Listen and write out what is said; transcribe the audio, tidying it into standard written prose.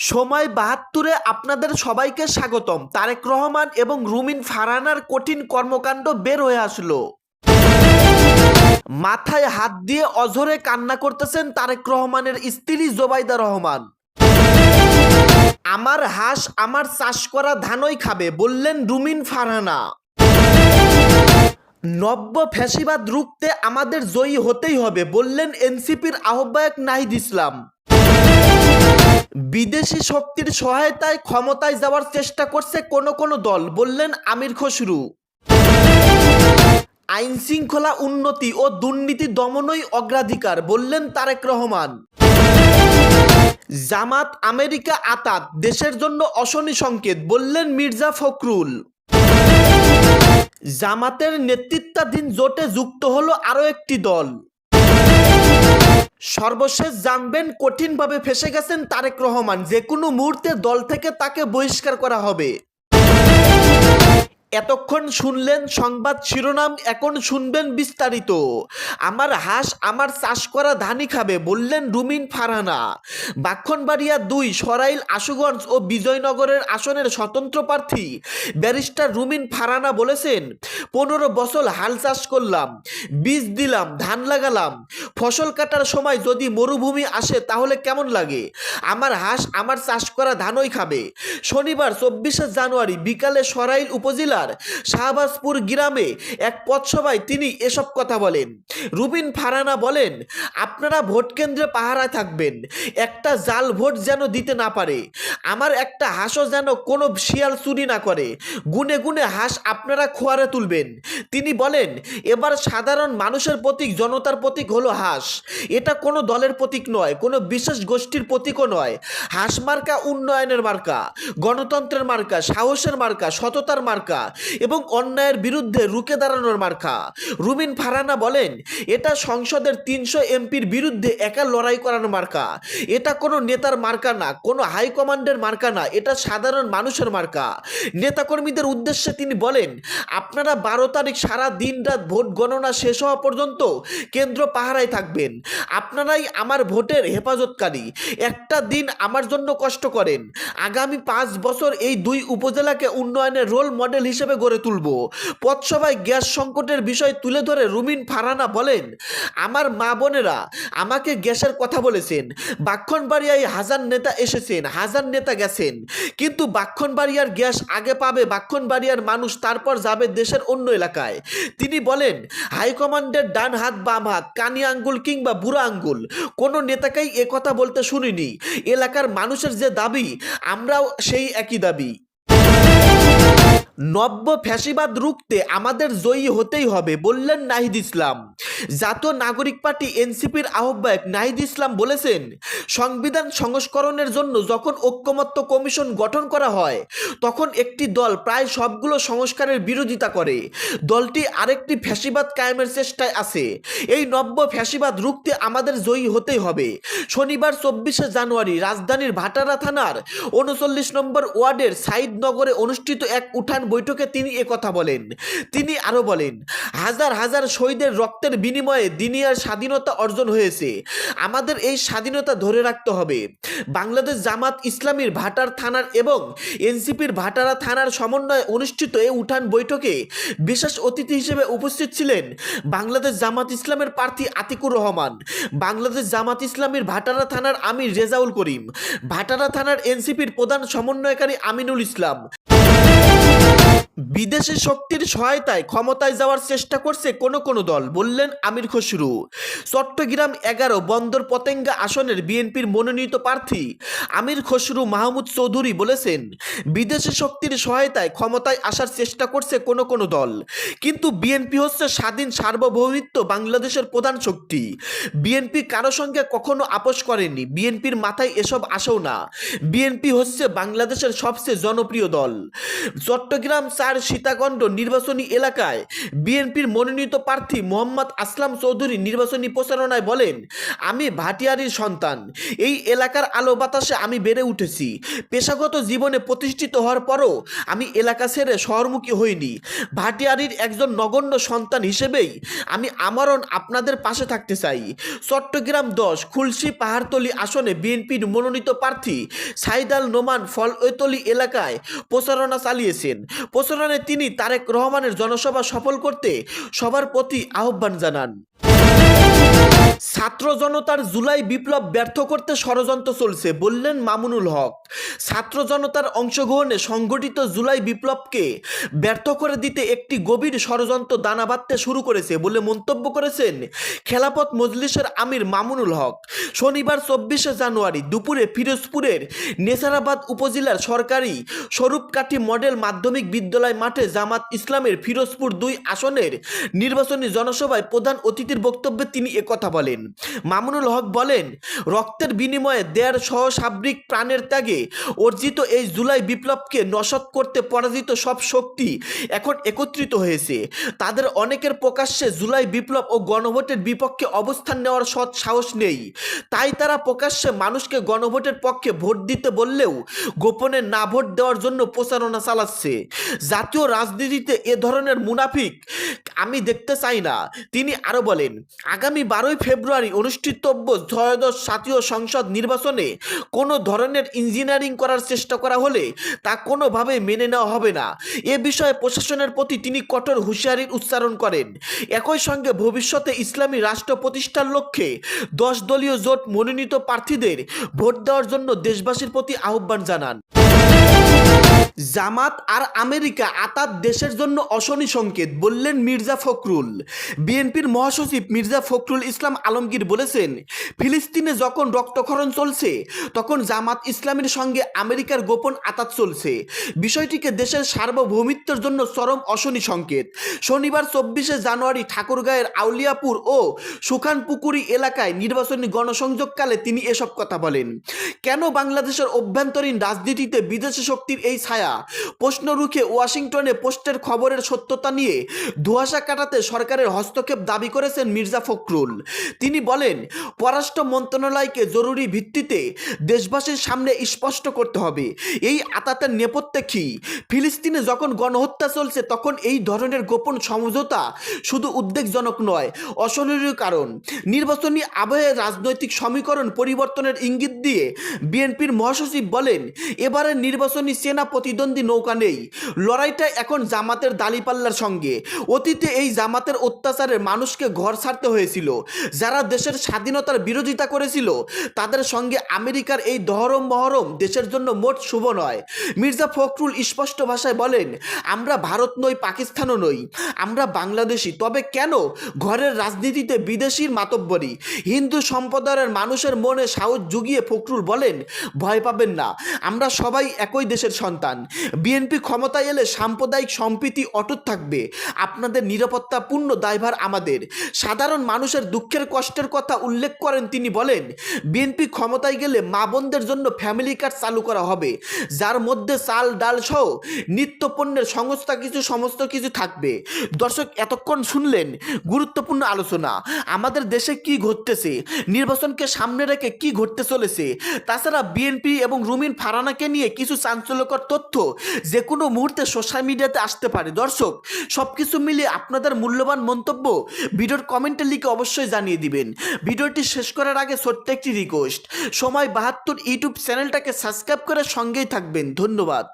সময় ৭২-এ আপনাদের সবাইকে স্বাগতম। তারেক রহমান এবং রুমিন ফারহানার কঠিন কর্মকাণ্ড বের হয়ে আসলো। মাথায় হাত দিয়ে অঝরে কান্না করতেছেন তারেক রহমানের স্ত্রী জোবাইদা রহমান। আমার হাঁস আমার চাষ করা ধানই খাবে বললেন রুমিন ফারহানা। নব্য ফ্যাসিবাদ রুখতে আমাদের জয়ী হতেই হবে বললেন এনসিপির আহ্বায়ক নাহিদ ইসলাম। বিদেশি শক্তির সহায়তায় ক্ষমতায় যাওয়ার চেষ্টা করছে কোন কোন দল বললেন আমির খসরু। আইন শৃঙ্খলা উন্নতি ও দুর্নীতি দমনই অগ্রাধিকার বললেন তারেক রহমান। জামাত আমেরিকা আতাত দেশের জন্য অশনি সংকেত বললেন মির্জা ফখরুল। জামাতের নেতৃত্বাধীন জোটে যুক্ত হলো আরও একটি দল। সর্বশেষ জানবেন কঠিনভাবে ফেঁসে গেছেন তারেক রহমান, যে কোনো মুহূর্তে দল থেকে তাকে বহিষ্কার করা হবে। এতক্ষণ শুনলেন সংবাদ শিরোনাম, এখন শুনবেন বিস্তারিত। আমার হাঁস আমার চাষ করা ধানই খাবে বললেন রুমিন ফারহানা। ব্রাহ্মণবাড়িয়া ২, সরাইল, আশুগঞ্জ ও বিজয়নগরের আসনের স্বতন্ত্র প্রার্থী ব্যারিস্টার রুমিন ফারহানা বলেছেন, ১৫ বছর হাল চাষ করলাম, বীজ দিলাম, ধান লাগালাম, ফসল কাটার সময় যদি মরুভূমি আসে তাহলে কেমন লাগে? আমার হাঁস আমার চাষ করা ধানই খাবে। শনিবার ২৪শে জানুয়ারি বিকালে সরাইল উপজেলার শাহবাজপুর গ্রামে এক পথসভায় তিনি এসব কথা বলেন। রুমিন ফারহানা বলেন, আপনারা ভোট কেন্দ্রে পাহারায় থাকবেন, একটা জাল ভোট যেন দিতে না পারে, আমার একটা হাঁসও যেন কোনো শিয়াল চুরি না করে, গুনে গুনে হাঁস আপনারা খোয়ারে তুলবেন। তিনি বলেন, এবার সাধারণ মানুষের প্রতীক, জনতার প্রতীক হলো হাঁস। এটা কোনো দলের প্রতীক নয়, কোনো বিশেষ গোষ্ঠীর প্রতীকও নয়। হাঁস মার্কা উন্নয়নের মার্কা, গণতন্ত্রের মার্কা, সাহসের মার্কা, সততার মার্কা এবং অন্যায়ের বিরুদ্ধে রুখে দাঁড়ানোর মার্কা। রুমিন ফারহানা বলেন, এটা সংসদের ৩০০ এমপির বিরুদ্ধে একা লড়াই করার মার্কা। এটা কোনো নেতার মার্কা না, কোনো হাইকমান্ডের মার্কা না, এটা সাধারণ মানুষের মার্কা। নেতাকর্মীদের উদ্দেশ্যে তিনি বলেন, আপনারা ১২ তারিখ সারা দিন রাত ভোট গণনা শেষ হওয়া পর্যন্ত কেন্দ্র পাহারায় থাকবেন। আপনারাই আমার ভোটের হেফাজতকারী। একটা দিন আমার জন্য কষ্ট করেন। আগামী ৫ বছর এই ২ উপজেলাকে উন্নয়নের রোল মডেল হিসেবে গড়ে তুলব। পথসভায় গ্যাস সংকটের বিষয় তুলে ধরে রুমিন ফারহানা বলেন, আমার মা বোনেরা আমাকে গ্যাসের কথা বলেছেন। ব্রাহ্মণবাড়িয়ায় হাজার নেতা এসেছেন, হাজার নেতা গেছেন, কিন্তু ব্রাহ্মণবাড়িয়ার গ্যাস আগে পাবে ব্রাহ্মণবাড়িয়ার মানুষ, তারপর যাবে দেশের অন্য এলাকায়। তিনি বলেন, হাইকমান্ডের ডান হাত বাম হাত, কানি আঙ্গুল কিংবা বুড়া আঙ্গুল, কোনো নেতাকেই একথা বলতে শুনিনি। এলাকার মানুষের যে দাবি, আমরাও সেই একই দাবি। নব্য ফ্যাসিবাদ রুখতে আমাদের জয়ী হতেই হবে বললেন নাহিদ ইসলাম। জাতীয় নাগরিক পার্টি এনসিপির আহ্বায়ক নাহিদ ইসলাম বলেছেন, সংবিধান সংস্করণের জন্য যখন ঐকমত্য কমিশন গঠন করা হয় তখন একটি দল প্রায় সবগুলো সংস্কারের বিরোধিতা করে। দলটি আরেকটি ফ্যাসিবাদ কায়েমের চেষ্টায় আছে। এই নব্য ফ্যাসিবাদ রুখতে আমাদের জয়ী হতেই হবে। শনিবার ২৪শে জানুয়ারি রাজধানীর ভাটারা থানার ৩৯ নম্বর ওয়ার্ডের সাইদনগরে অনুষ্ঠিত এক উঠান বৈঠকে তিনি একথা বলেন। তিনি আরো বলেন, হাজার হাজার শহীদের রক্তের বিনিময়ে দুনিয়ার স্বাধীনতা অর্জন হয়েছে। আমাদের এই স্বাধীনতা ধরে রাখতে হবে। বাংলাদেশ জামাত ইসলামীর ভাটার থানার এবং এনসিপির ভাটারা থানার সমন্বয়ে অনুষ্ঠিত এই উঠান বৈঠকে বিশেষ অতিথি হিসেবে উপস্থিত ছিলেন বাংলাদেশ জামাত ইসলামের প্রার্থী আতিকুর রহমান, বাংলাদেশ জামাত ইসলামীর ভাটারা থানার আমির রেজাউল করিম, ভাটারা থানার এনসিপির প্রধান সমন্বয়কারী আমিনুল ইসলাম। বিদেশি শক্তির সহায়তায় ক্ষমতায় যাওয়ার চেষ্টা করছে কোন কোন দল বললেন আমির খসরু। চট্টগ্রাম ১১ বন্দর পতেঙ্গা আসনের বিএনপির মনোনীত প্রার্থী আমির খসরু মাহমুদ চৌধুরী বলেছেন, বিদেশি শক্তির সহায়তায় ক্ষমতায় আসার চেষ্টা করছে কোন কোন দল, কিন্তু বিএনপি হচ্ছে স্বাধীন সার্বভৌমিত্ব বাংলাদেশের প্রধান শক্তি। বিএনপি কারো সঙ্গে কখনো আপোষ করেনি, বিএনপির মাথায় এসব আসেও না। বিএনপি হচ্ছে বাংলাদেশের সবচেয়ে জনপ্রিয় দল। চট্টগ্রাম 4 সীতাকুণ্ড নির্বাচনী এলাকায় বিএনপির মনোনীত প্রার্থী মোহাম্মদ আসলাম চৌধুরী নির্বাচনী প্রচারণায় বলেন, আমি ভাটিয়ারির সন্তান। এই এলাকার আলো বাতাসে আমি বেড়ে উঠেছি। পেশাগত জীবনে প্রতিষ্ঠিত হওয়ার পরও আমি এলাকা ছেড়ে শহরমুখী হইনি। ভাটিয়ারির একজন নগণ্য সন্তান হিসেবেই আমি আমারও আপনাদের পাশে থাকতে চাই। চট্টগ্রাম 10 খুলশী পাহাড়তলী আসনে বিএনপির মনোনীত প্রার্থী সাইদ আল নোমান ফলওতলী এলাকায় প্রচারণা চালিয়েছেন। প্রচারণায় তিনি তারেক রহমানের জনসভা সফল করতে সবার প্রতি আহ্বান জানান। ছাত্র জনতার জুলাই বিপ্লব ব্যর্থ করতে ষড়যন্ত্র চলছে বললেন মামুনুল হক। ছাত্র জনতার অংশগ্রহণে সংগঠিত জুলাই বিপ্লবকে ব্যর্থ করে দিতে একটি গভীর ষড়যন্ত্র দানা বাঁধতে শুরু করেছে বলে মন্তব্য করেছেন খেলাফত মজলিসের আমির মামুনুল হক। শনিবার 24শে জানুয়ারি দুপুরে ফিরোজপুরের নেসারাবাদ উপজেলার সরকারি স্বরূপকাঠি মডেল মাধ্যমিক বিদ্যালয় মাঠে জামাত ইসলামের ফিরোজপুর 2 আসনের নির্বাচনী জনসভায় প্রধান অতিথির বক্তব্যে তিনি একথা বলেন। মামুনুল হক বলেন, রক্তের বিনিময়ে দেড় সহস্রাধিক প্রাণের ত্যাগে অর্জিত এই জুলাই বিপ্লবকে নস্যাৎ করতে পরাজিত সব শক্তি এখন একত্রিত হয়েছে। তাদের অনেকের প্রকাশ্যে জুলাই বিপ্লব ও গণভোটের বিপক্ষে অবস্থান নেওয়ার সৎ সাহস নেই। তাই তারা প্রকাশ্যে মানুষকে গণভোটের পক্ষে ভোট দিতে বললেও গোপনে না ভোট দেওয়ার জন্য প্রচারণা চালাচ্ছে। জাতীয় রাজনীতিতে এ ধরনের মুনাফিক আমি দেখতে চাই না। তিনি আরও বলেন, আগামী 12ই ফেব্রুয়ারি অনুষ্ঠিতব্য ত্রয়োদশ জাতীয় সংসদ নির্বাচনে কোনো ধরনের ইঞ্জিনিয়ারিং করার চেষ্টা করা হলে তা কোনোভাবেই মেনে নেওয়া হবে না। এ বিষয়ে প্রশাসনের প্রতি তিনি কঠোর হুঁশিয়ারির উচ্চারণ করেন। একই সঙ্গে ভবিষ্যতে ইসলামী রাষ্ট্র প্রতিষ্ঠার লক্ষ্যে 10 দলীয় জোট মনোনীত প্রার্থীদের ভোট দেওয়ার জন্য দেশবাসীর প্রতি আহ্বান জানান। জামাত আর আমেরিকা আতাত দেশের জন্য অশনি সংকেত বললেন মির্জা ফখরুল। বিএনপির মহাসচিব মির্জা ফখরুল ইসলাম আলমগীর বলেছেন, ফিলিস্তিনে যখন রক্তক্ষরণ চলছে তখন জামাত ইসলামের সঙ্গে আমেরিকার গোপন আতাত চলছে। বিষয়টিকে দেশের সার্বভৌমিত্বের জন্য চরম অশনি সংকেত। শনিবার 24শে জানুয়ারি ঠাকুরগাঁয়ের আউলিয়াপুর ও সুখানপুকুরি এলাকায় নির্বাচনী গণসংযোগকালে তিনি এসব কথা বলেন। কেন বাংলাদেশের অভ্যন্তরীণ রাজনীতিতে বিদেশি শক্তির এই ছায়া? প্রশ্ন রুখে ওয়াশিংটনে পোস্টের খবরের সত্যতা নিয়ে ধোঁয়াশা কাটাতে সরকারের হস্তক্ষেপ দাবি করেছেন মির্জা ফখরুল। তিনি বলেন, পররাষ্ট্র মন্ত্রণালয়কে জরুরি ভিত্তিতে দেশবাসীর সামনে স্পষ্ট করতে হবে এই আতাতের নেপথ্যে কী। ফিলিস্তিনে যখন গণহত্যা চলছে তখন এই ধরনের গোপন সমঝোতা শুধু উদ্বেগজনক নয়, অশনীয় কারণ। নির্বাচনী আবহে রাজনৈতিক সমীকরণ পরিবর্তনের ইঙ্গিত দিয়ে বিএনপির মহাসচিব বলেন, এবারের নির্বাচনী সেনা প্রতিদ্বন্দ্বী নৌকা নেই। লড়াইটা এখন জামাতের দালিপাল্লার সঙ্গে। অতীতে এই জামাতের অত্যাচারে মানুষকে ঘর ছাড়তে হয়েছিল। যারা দেশের স্বাধীনতার বিরোধিতা করেছিল তাদের সঙ্গে আমেরিকার এই দহরম মহরম দেশের জন্য মোট শুভ নয়। মির্জা ফখরুল স্পষ্ট ভাষায় বলেন, আমরা ভারত নই, পাকিস্তানও নই, আমরা বাংলাদেশি। তবে কেন ঘরের রাজনীতিতে বিদেশির মাতব্বরি? হিন্দু সম্প্রদায়ের মানুষের মনে সাহস জুগিয়ে ফখরুল বলেন, ভয় পাবেন না, আমরা সবাই একই দেশের সন্তান। বিএনপি ক্ষমতায় এলে সাম্প্রদায়িক সম্প্রীতি অটুট থাকবে। আপনাদের নিরাপত্তাপূর্ণ দায়ভার আমাদের। সাধারণ মানুষের দুঃখের কষ্টের কথা উল্লেখ করেন তিনি বলেন, বিএনপি ক্ষমতায় গেলে মা বোনদের জন্য ফ্যামিলি কার্ড চালু করা হবে, যার মধ্যে চাল ডাল সহ নিত্যপণ্যের সমস্ত কিছু থাকবে। দর্শক, এতক্ষণ শুনলেন গুরুত্বপূর্ণ আলোচনা। আমাদের দেশে কি ঘটতেছে, নির্বাচনকে সামনে রেখে কি ঘটতে চলেছে, তাছাড়া বিএনপি এবং রুমিন ফারহানাকে নিয়ে কিছু চাঞ্চল্যকর তথ্য যে কোনো মুহূর্তে সোশ্যাল মিডিয়াতে আসতে পারে। দর্শক, সব কিছু মিলিয়ে আপনাদের মূল্যবান মন্তব্য ভিডিওর কমেন্টে লিখে অবশ্যই জানিয়ে দিবেন। ভিডিওটি শেষ করার আগে ছোট্ট একটি রিকোয়েস্ট, সময় 72 ইউটিউব চ্যানেলটাকে সাবস্ক্রাইব করে সঙ্গেই থাকবেন। ধন্যবাদ।